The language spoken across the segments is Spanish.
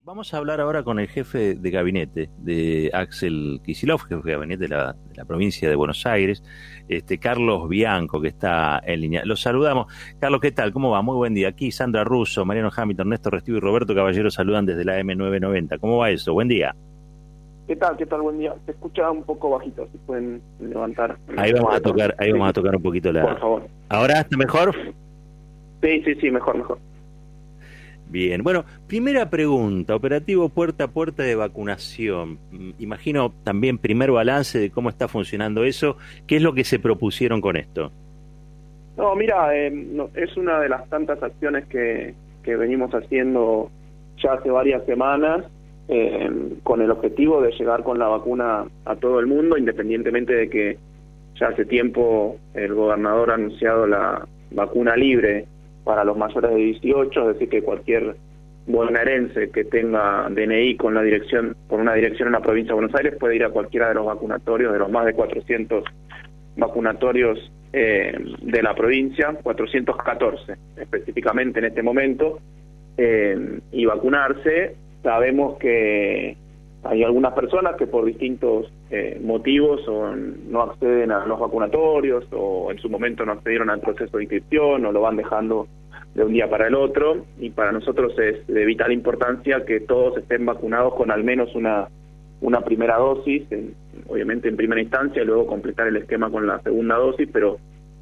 Vamos a hablar ahora con el jefe de gabinete de Axel Kicillof, jefe de gabinete de la provincia de Buenos Aires, Carlos Bianco, que está en línea. Los saludamos. Carlos, ¿qué tal? ¿Cómo va? Muy buen día. Aquí Sandra Russo, Mariano Hamilton, Néstor Restivo y Roberto Caballero saludan desde la M990. ¿Cómo va eso? Buen día. ¿Qué tal? ¿Qué tal? Buen día. Se escucha un poco bajito, si pueden levantar. Ahí vamos a tocar un poquito la... Por favor. ¿Ahora está mejor? Sí, mejor. Bien, bueno, primera pregunta, operativo puerta a puerta de vacunación. Imagino también primer balance de cómo está funcionando eso. ¿Qué es lo que se propusieron con esto? No, mira, es una de las tantas acciones que venimos haciendo ya hace varias semanas con el objetivo de llegar con la vacuna a todo el mundo, independientemente de que ya hace tiempo el gobernador ha anunciado la vacuna libre para los mayores de 18, es decir, que cualquier bonaerense que tenga DNI con una dirección en la provincia de Buenos Aires puede ir a cualquiera de los vacunatorios, de los más de 400 vacunatorios de la provincia, 414 específicamente en este momento, y vacunarse. Sabemos que hay algunas personas que por distintos motivos no acceden a los vacunatorios o en su momento no accedieron al proceso de inscripción o lo van dejando de un día para el otro, y para nosotros es de vital importancia que todos estén vacunados con al menos una primera dosis, obviamente en primera instancia, y luego completar el esquema con la segunda dosis, pero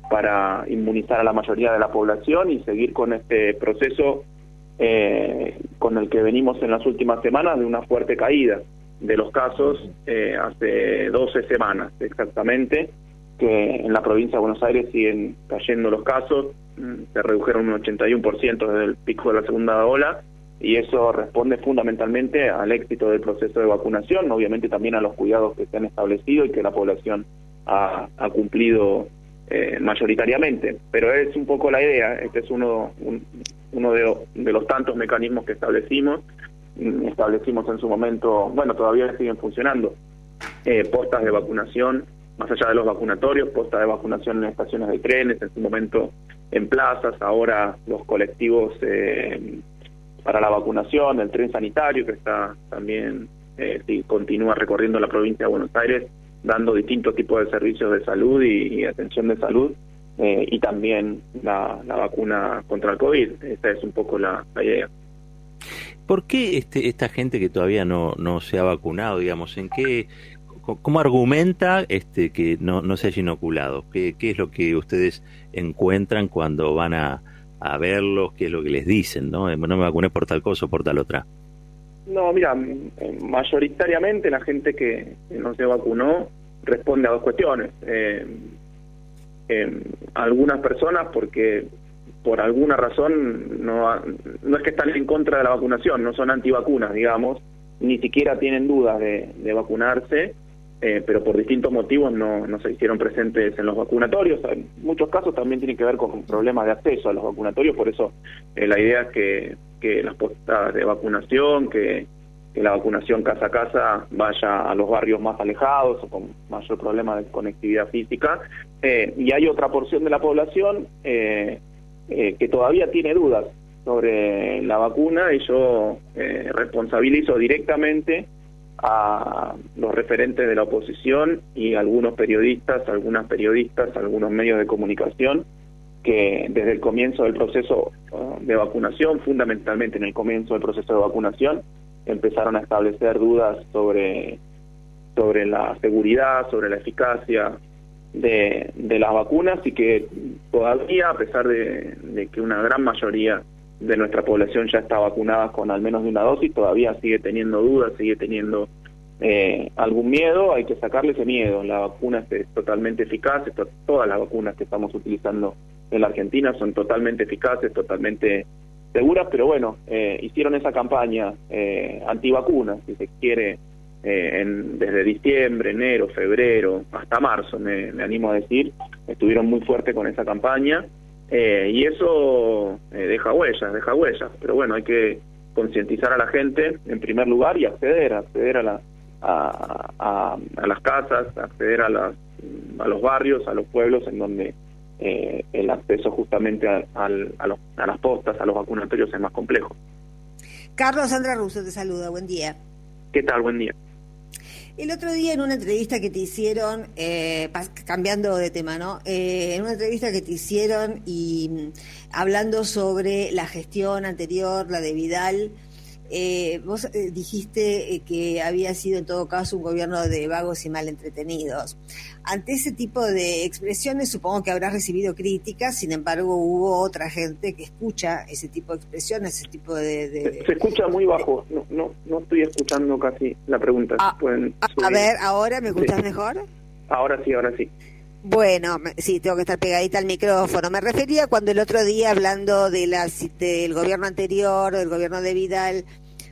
para inmunizar a la mayoría de la población y seguir con este proceso con el que venimos en las últimas semanas de una fuerte caída de los casos, hace 12 semanas exactamente, que en la provincia de Buenos Aires siguen cayendo los casos, se redujeron un 81% desde el pico de la segunda ola, y eso responde fundamentalmente al éxito del proceso de vacunación, obviamente también a los cuidados que se han establecido y que la población ha cumplido mayoritariamente. Pero es un poco la idea, este es uno de los tantos mecanismos que establecimos en su momento, bueno, todavía siguen funcionando, postas de vacunación, más allá de los vacunatorios, postas de vacunación en estaciones de trenes, en su momento en plazas, ahora los colectivos para la vacunación, el tren sanitario que está también, continúa recorriendo la provincia de Buenos Aires, dando distintos tipos de servicios de salud y atención de salud, y también la vacuna contra el COVID. Esa es un poco la idea. ¿Por qué esta gente que todavía no se ha vacunado, digamos, cómo argumenta que no se haya inoculado? ¿Qué es lo que ustedes encuentran cuando van a verlos? ¿Qué es lo que les dicen? No me vacuné por tal cosa o por tal otra. No, mira, mayoritariamente la gente que no se vacunó responde a dos cuestiones. Algunas personas porque por alguna razón no es que están en contra de la vacunación, no son antivacunas, digamos, ni siquiera tienen dudas de vacunarse, pero por distintos motivos no se hicieron presentes en los vacunatorios. En muchos casos también tiene que ver con problemas de acceso a los vacunatorios, por eso la idea es que las postas de vacunación, que la vacunación casa a casa vaya a los barrios más alejados o con mayor problema de conectividad física, y hay otra porción de la población que todavía tiene dudas sobre la vacuna, y yo responsabilizo directamente a los referentes de la oposición y algunos periodistas, algunos medios de comunicación, que desde el comienzo del proceso de vacunación, fundamentalmente en el comienzo del proceso de vacunación, empezaron a establecer dudas sobre la seguridad, sobre la eficacia de las vacunas, y que todavía, a pesar de que una gran mayoría de nuestra población ya está vacunada con al menos de una dosis, todavía sigue teniendo dudas, sigue teniendo algún miedo. Hay que sacarle ese miedo. La vacuna es totalmente eficaz, todas las vacunas que estamos utilizando en la Argentina son totalmente eficaces, totalmente seguras, pero bueno, hicieron esa campaña antivacunas, si se quiere, desde diciembre, enero, febrero, hasta marzo, me animo a decir, estuvieron muy fuertes con esa campaña, y eso deja huellas, pero bueno, hay que concientizar a la gente en primer lugar y acceder a las casas, acceder a los barrios, a los pueblos en donde el acceso justamente a las postas, a los vacunatorios es más complejo. Carlos, Sandra Russo te saluda, buen día. ¿Qué tal? Buen día. El otro día en una entrevista que te hicieron, cambiando de tema, ¿no? En una entrevista que te hicieron y hablando sobre la gestión anterior, la de Vidal, vos dijiste que había sido en todo caso un gobierno de vagos y mal entretenidos. Ante ese tipo de expresiones supongo que habrás recibido críticas, sin embargo hubo otra gente que escucha ese tipo de expresiones, ese tipo de... Se escucha muy bajo, no estoy escuchando casi la pregunta. A ver, ¿ahora me escuchas mejor? Ahora sí. Bueno, sí, tengo que estar pegadita al micrófono. Me refería cuando el otro día, hablando del gobierno anterior, del gobierno de Vidal,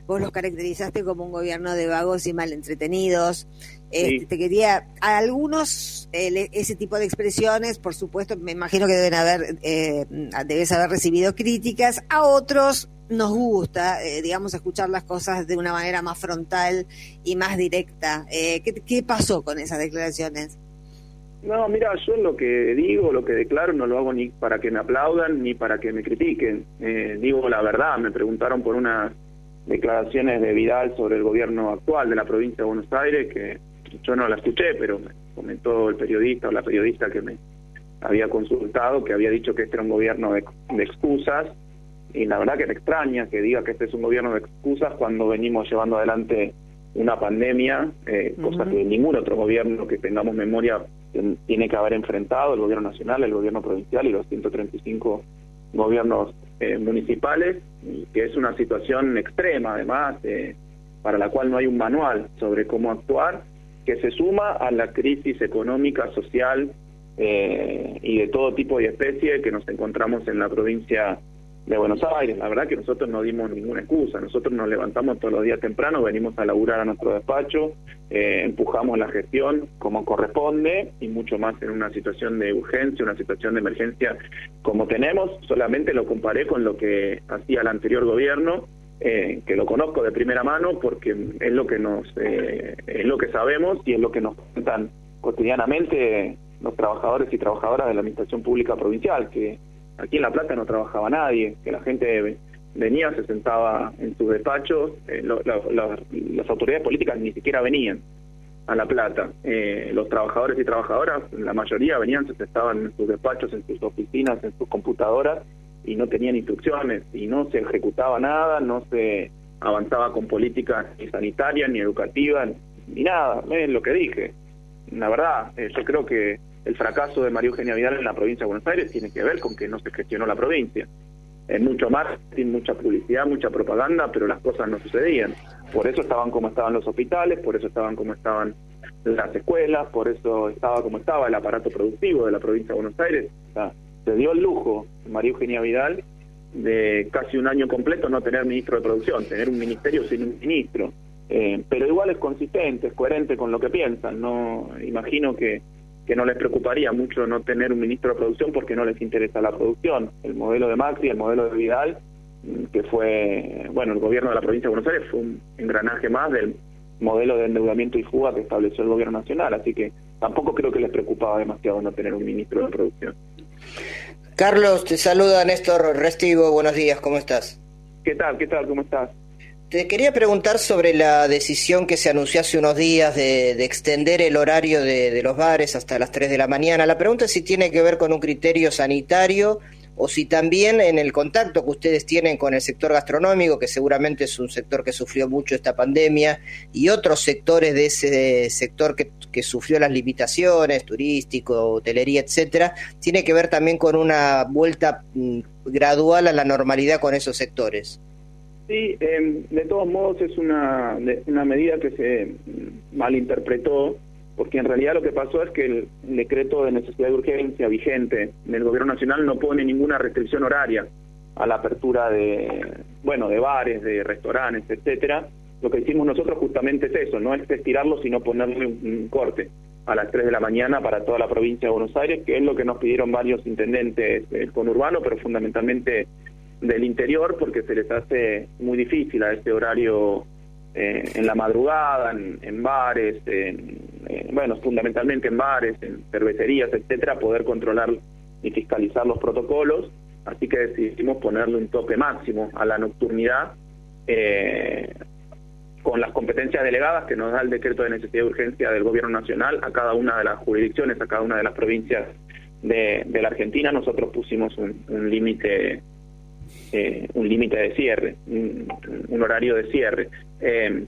vos los caracterizaste como un gobierno de vagos y mal entretenidos. Sí. Te quería, a algunos, ese tipo de expresiones, por supuesto, me imagino que debes haber recibido críticas. A otros nos gusta, digamos, escuchar las cosas de una manera más frontal y más directa. ¿Qué pasó con esas declaraciones? No, mira, yo lo que digo, lo que declaro, no lo hago ni para que me aplaudan ni para que me critiquen. Digo la verdad. Me preguntaron por unas declaraciones de Vidal sobre el gobierno actual de la provincia de Buenos Aires, que yo no la escuché, pero me comentó el periodista o la periodista que me había consultado, que había dicho que este era un gobierno de excusas, y la verdad que me extraña que diga que este es un gobierno de excusas cuando venimos llevando adelante una pandemia, cosa que ningún otro gobierno que tengamos memoria tiene que haber enfrentado, el gobierno nacional, el gobierno provincial y los 135 gobiernos municipales, que es una situación extrema además, para la cual no hay un manual sobre cómo actuar, que se suma a la crisis económica, social y de todo tipo y especie que nos encontramos en la provincia de Buenos Aires. La verdad que nosotros no dimos ninguna excusa, nosotros nos levantamos todos los días temprano, venimos a laburar a nuestro despacho, empujamos la gestión como corresponde y mucho más en una situación de urgencia, una situación de emergencia como tenemos. Solamente lo comparé con lo que hacía el anterior gobierno, que lo conozco de primera mano porque es lo que es lo que sabemos y es lo que nos cuentan cotidianamente los trabajadores y trabajadoras de la administración pública provincial, que aquí en La Plata no trabajaba nadie, que la gente venía, se sentaba en sus despachos, las autoridades políticas ni siquiera venían a La Plata. Los trabajadores y trabajadoras, la mayoría venían, se sentaban en sus despachos, en sus oficinas, en sus computadoras, y no tenían instrucciones, y no se ejecutaba nada, no se avanzaba con políticas ni sanitarias, ni educativas, ni nada. Es lo que dije. La verdad, yo creo que el fracaso de María Eugenia Vidal en la provincia de Buenos Aires tiene que ver con que no se gestionó la provincia. Mucho marketing, mucha publicidad, mucha propaganda, pero las cosas no sucedían. Por eso estaban como estaban los hospitales, por eso estaban como estaban las escuelas, por eso estaba como estaba el aparato productivo de la provincia de Buenos Aires. O sea, se dio el lujo María Eugenia Vidal de casi un año completo no tener ministro de producción, tener un ministerio sin un ministro. Pero igual es consistente, es coherente con lo que piensan. No imagino que no les preocuparía mucho no tener un ministro de producción porque no les interesa la producción. El modelo de Macri, el modelo de Vidal, que fue, el gobierno de la provincia de Buenos Aires fue un engranaje más del modelo de endeudamiento y fuga que estableció el gobierno nacional, así que tampoco creo que les preocupaba demasiado no tener un ministro de producción. Carlos, te saluda Néstor Restivo, buenos días, ¿cómo estás? ¿Qué tal? ¿Cómo estás? Te quería preguntar sobre la decisión que se anunció hace unos días de extender el horario de los bares hasta las 3 de la mañana. La pregunta es si tiene que ver con un criterio sanitario o si también en el contacto que ustedes tienen con el sector gastronómico, que seguramente es un sector que sufrió mucho esta pandemia, y otros sectores de ese sector que sufrió las limitaciones, turístico, hotelería, etcétera, tiene que ver también con una vuelta gradual a la normalidad con esos sectores. Sí, de todos modos es una medida que se malinterpretó, porque en realidad lo que pasó es que el decreto de necesidad de urgencia vigente del gobierno nacional no pone ninguna restricción horaria a la apertura de bares, de restaurantes, etcétera. Lo que hicimos nosotros justamente es eso, no es estirarlo, sino ponerle un corte a las 3 de la mañana para toda la provincia de Buenos Aires, que es lo que nos pidieron varios intendentes del conurbano, pero fundamentalmente del interior, porque se les hace muy difícil a este horario en la madrugada, en bares, fundamentalmente en bares, en cervecerías, etcétera, poder controlar y fiscalizar los protocolos. Así que decidimos ponerle un tope máximo a la nocturnidad con las competencias delegadas que nos da el decreto de necesidad y urgencia del Gobierno Nacional a cada una de las jurisdicciones, a cada una de las provincias de la Argentina. Nosotros pusimos un límite de cierre, un horario de cierre.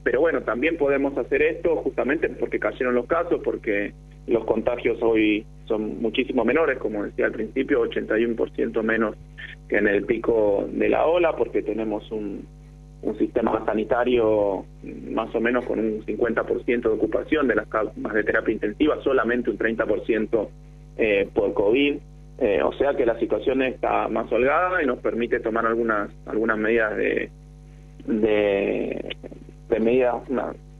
Pero bueno, también podemos hacer esto justamente porque cayeron los casos, porque los contagios hoy son muchísimo menores, como decía al principio, 81% menos que en el pico de la ola, porque tenemos un sistema sanitario más o menos con un 50% de ocupación de las camas de terapia intensiva, solamente un 30% por COVID. O sea que la situación está más holgada y nos permite tomar algunas medidas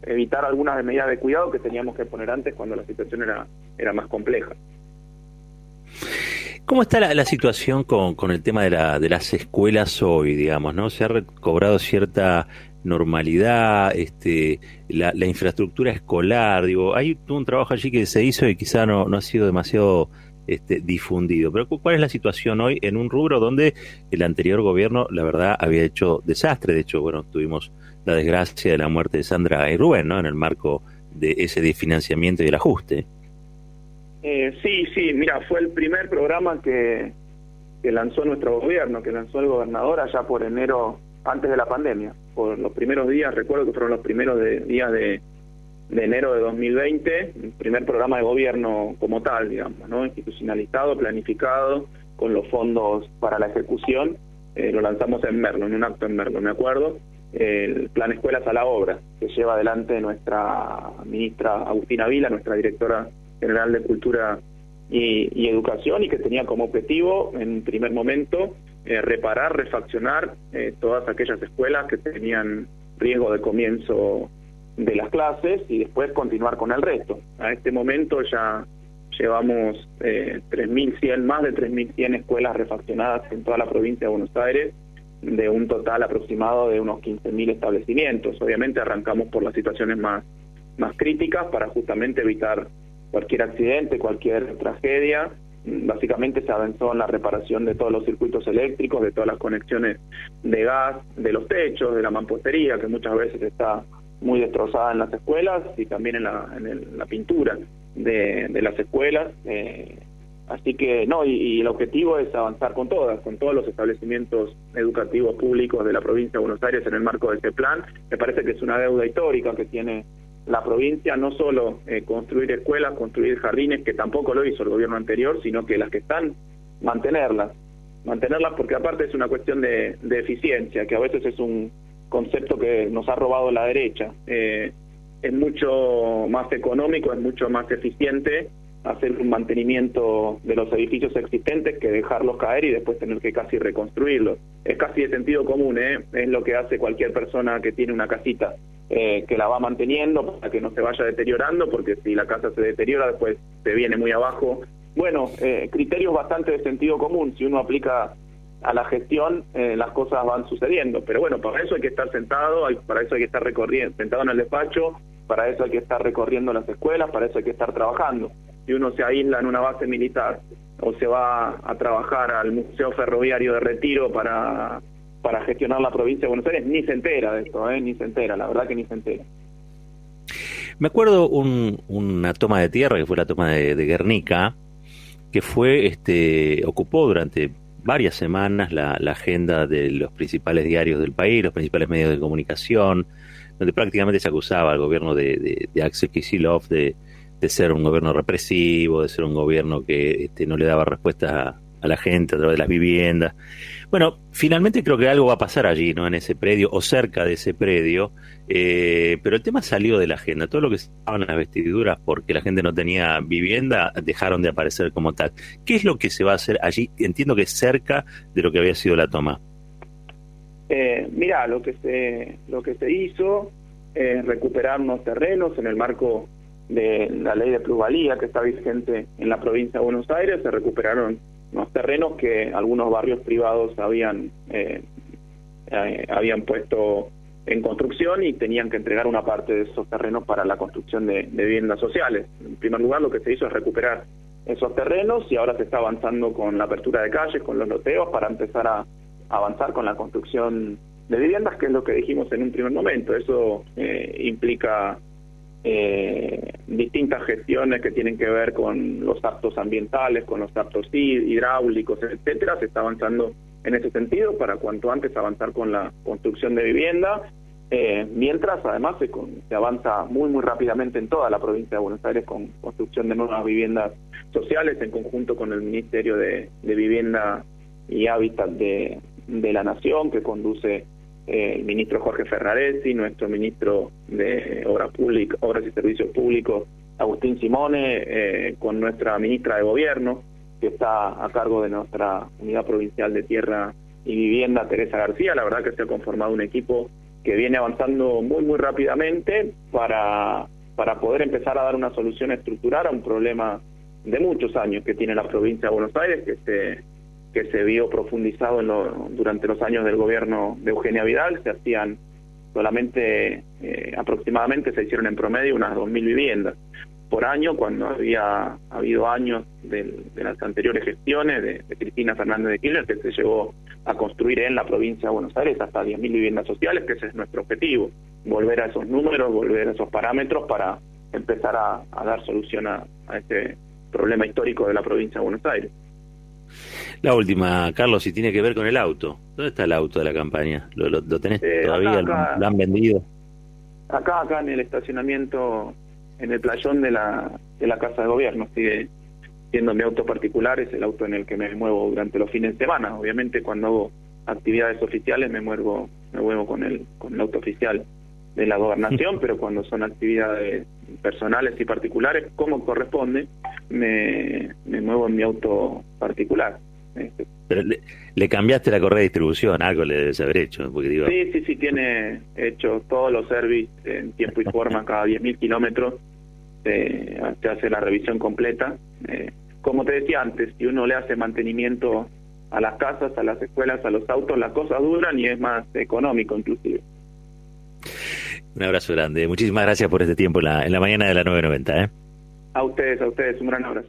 evitar algunas medidas de cuidado que teníamos que poner antes cuando la situación era más compleja. ¿Cómo está la situación con el tema de las escuelas hoy, digamos, ¿no? Se ha recobrado cierta normalidad, la infraestructura escolar, digo, hay un trabajo allí que se hizo y quizá no ha sido demasiado difundido, pero ¿cuál es la situación hoy en un rubro donde el anterior gobierno, la verdad, había hecho desastre? De hecho, bueno, tuvimos la desgracia de la muerte de Sandra y Rubén, ¿no? En el marco de ese desfinanciamiento y el ajuste. Sí, mira, fue el primer programa que lanzó nuestro gobierno, que lanzó el gobernador allá por enero, antes de la pandemia. Por los primeros días, recuerdo que fueron los primeros días de enero de 2020, el primer programa de gobierno como tal, digamos, ¿no? Institucionalizado, planificado, con los fondos para la ejecución. Lo lanzamos en Merlo, en un acto en Merlo, me acuerdo. El Plan Escuelas a la Obra, que lleva adelante nuestra ministra Agustina Vila, nuestra directora general de Cultura y Educación, y que tenía como objetivo, en primer momento, reparar, refaccionar todas aquellas escuelas que tenían riesgo de comienzo de las clases y después continuar con el resto. A este momento ya llevamos más de 3.100 escuelas refaccionadas en toda la provincia de Buenos Aires, de un total aproximado de unos 15.000 establecimientos. Obviamente arrancamos por las situaciones más críticas para justamente evitar cualquier accidente, cualquier tragedia. Básicamente se avanzó en la reparación de todos los circuitos eléctricos, de todas las conexiones de gas, de los techos, de la mampostería, que muchas veces está muy destrozada en las escuelas, y también en la pintura de las escuelas. Así que no, y el objetivo es avanzar con todos los establecimientos educativos públicos de la provincia de Buenos Aires en el marco de este plan. Me parece que es una deuda histórica que tiene la provincia, no solo construir escuelas, construir jardines, que tampoco lo hizo el gobierno anterior, sino que las que están, mantenerlas, porque aparte es una cuestión de eficiencia, que a veces es un concepto que nos ha robado la derecha. Es mucho más económico, es mucho más eficiente hacer un mantenimiento de los edificios existentes que dejarlos caer y después tener que casi reconstruirlos. Es casi de sentido común, es lo que hace cualquier persona que tiene una casita, que la va manteniendo para que no se vaya deteriorando, porque si la casa se deteriora después se viene muy abajo. Bueno, criterios bastante de sentido común. Si uno aplica a la gestión, las cosas van sucediendo. Pero bueno, para eso hay que estar sentado, para eso hay que estar sentado en el despacho, para eso hay que estar recorriendo las escuelas, para eso hay que estar trabajando. Si uno se aísla en una base militar o se va a trabajar al Museo Ferroviario de Retiro para gestionar la provincia de Buenos Aires, ni se entera de esto, ni se entera, la verdad que ni se entera. Me acuerdo una toma de tierra, que fue la toma de Guernica, que ocupó durante varias semanas la agenda de los principales diarios del país, los principales medios de comunicación, donde prácticamente se acusaba al gobierno de Axel Kicillof de ser un gobierno represivo, de ser un gobierno que no le daba respuesta a la gente a través de las viviendas. Bueno, finalmente creo que algo va a pasar allí, ¿no? En ese predio o cerca de ese predio, pero el tema salió de la agenda. Todo lo que estaban en las vestiduras porque la gente no tenía vivienda dejaron de aparecer como tal. ¿Qué es lo que se va a hacer allí? Entiendo que es cerca de lo que había sido la toma. Mira, lo que se hizo es recuperar unos terrenos en el marco de la ley de plusvalía que está vigente en la provincia de Buenos Aires. Se recuperaron unos terrenos que algunos barrios privados habían puesto en construcción y tenían que entregar una parte de esos terrenos para la construcción de viviendas sociales. En primer lugar, lo que se hizo es recuperar esos terrenos y ahora se está avanzando con la apertura de calles, con los loteos, para empezar a avanzar con la construcción viviendas, que es lo que dijimos en un primer momento. Eso implica distintas gestiones que tienen que ver con los actos ambientales, con los actos hidráulicos, etcétera. Se está avanzando en ese sentido para cuanto antes avanzar con la construcción de vivienda, mientras además se avanza muy rápidamente en toda la provincia de Buenos Aires con construcción de nuevas viviendas sociales en conjunto con el Ministerio de Vivienda y Hábitat de la Nación, que conduce el ministro Jorge Ferraresi, nuestro ministro de Obras y Servicios Públicos, Agustín Simone, con nuestra ministra de Gobierno, que está a cargo de nuestra Unidad Provincial de Tierra y Vivienda, Teresa García. La verdad que se ha conformado un equipo que viene avanzando muy rápidamente para poder empezar a dar una solución estructural a un problema de muchos años que tiene la provincia de Buenos Aires, que se vio profundizado durante los años del gobierno de Eugenia Vidal. Se hacían solamente, aproximadamente se hicieron en promedio unas 2.000 viviendas por año, cuando había habido años de las anteriores gestiones de Cristina Fernández de Kirchner, que se llegó a construir en la provincia de Buenos Aires hasta 10.000 viviendas sociales, que ese es nuestro objetivo, volver a esos números, volver a esos parámetros para empezar a dar solución a este problema histórico de la provincia de Buenos Aires. La última, Carlos, si tiene que ver con el auto. ¿Dónde está el auto de la campaña? ¿Lo tenés todavía? Acá, ¿Lo han vendido? Acá en el estacionamiento, en el playón de la Casa de Gobierno. Sigue siendo mi auto particular, es el auto en el que me muevo durante los fines de semana. Obviamente cuando hago actividades oficiales me muevo con el auto oficial de la Gobernación, pero cuando son actividades personales y particulares, como corresponde, me muevo en mi auto particular. Pero le cambiaste la correa de distribución, algo le debes haber hecho. Porque digo... Sí, tiene hecho todos los servicios en tiempo y forma. Cada 10.000 kilómetros se hace la revisión completa. Como te decía antes, si uno le hace mantenimiento a las casas, a las escuelas, a los autos, las cosas duran y es más económico inclusive. Un abrazo grande. Muchísimas gracias por este tiempo en la mañana de la 990. A ustedes, un gran abrazo.